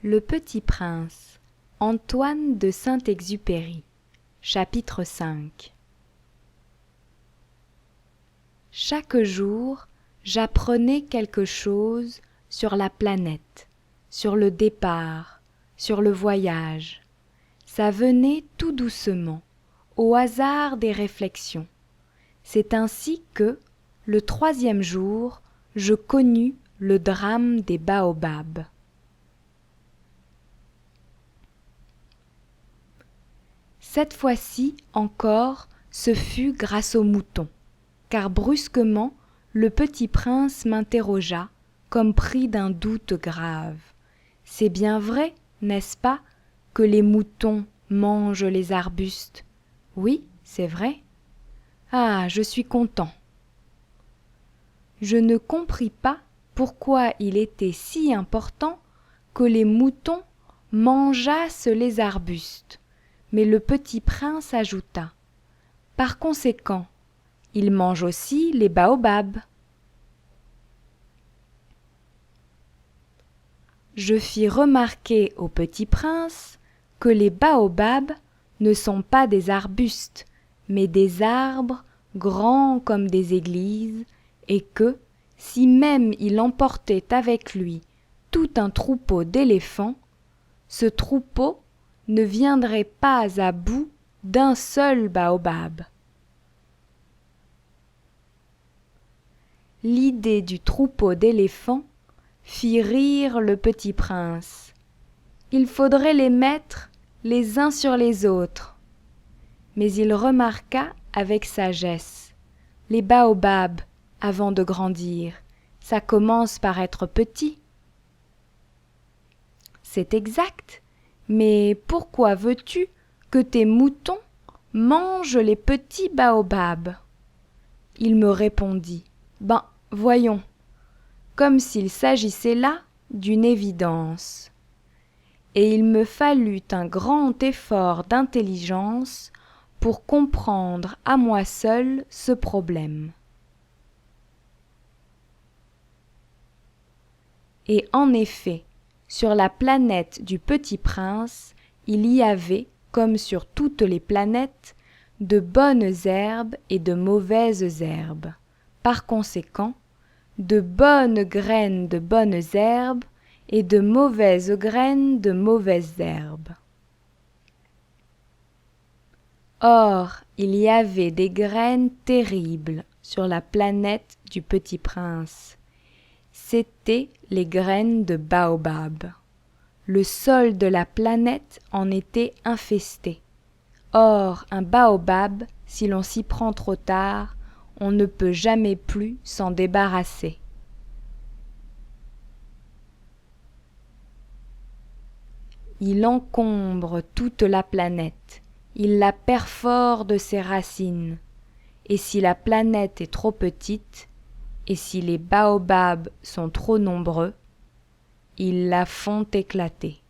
Le Petit Prince, Antoine de Saint-Exupéry, chapitre 5. Chaque jour, j'apprenais quelque chose sur la planète, sur le départ, sur le voyage. Ça venait tout doucement, au hasard des réflexions. C'est ainsi que, le 3e jour, je connus le drame des baobabs. Cette fois-ci encore, ce fut grâce aux moutons, car brusquement, le petit prince m'interrogea, comme pris d'un doute grave. C'est bien vrai, n'est-ce pas, que les moutons mangent les arbustes? Oui, c'est vrai. Ah, je suis content. Je ne compris pas pourquoi il était si important que les moutons mangeassent les arbustes. Mais le petit prince ajouta: « Par conséquent, ils mangent aussi les baobabs. » Je fis remarquer au petit prince que les baobabs ne sont pas des arbustes, mais des arbres grands comme des églises, et que, si même il emportait avec lui tout un troupeau d'éléphants, ce troupeau ne viendrait pas à bout d'un seul baobab. L'idée du troupeau d'éléphants fit rire le petit prince. Il faudrait les mettre les uns sur les autres. Mais il remarqua avec sagesse: les baobabs, avant de grandir, ça commence par être petit. C'est exact, mais pourquoi veux-tu que tes moutons mangent les petits baobabs? Il me répondit: ben, voyons, comme s'il s'agissait là d'une évidence. Et il me fallut un grand effort d'intelligence pour comprendre à moi seul ce problème. Et en effet, sur la planète du Petit Prince, il y avait, comme sur toutes les planètes, de bonnes herbes et de mauvaises herbes. Par conséquent, de bonnes graines de bonnes herbes et de mauvaises graines de mauvaises herbes. Or, il y avait des graines terribles sur la planète du Petit Prince. C'étaient les graines de baobab. Le sol de la planète en était infesté. Or, un baobab, si l'on s'y prend trop tard, on ne peut jamais plus s'en débarrasser. Il encombre toute la planète, il la perfore de ses racines, et si la planète est trop petite, et si les baobabs sont trop nombreux, ils la font éclater.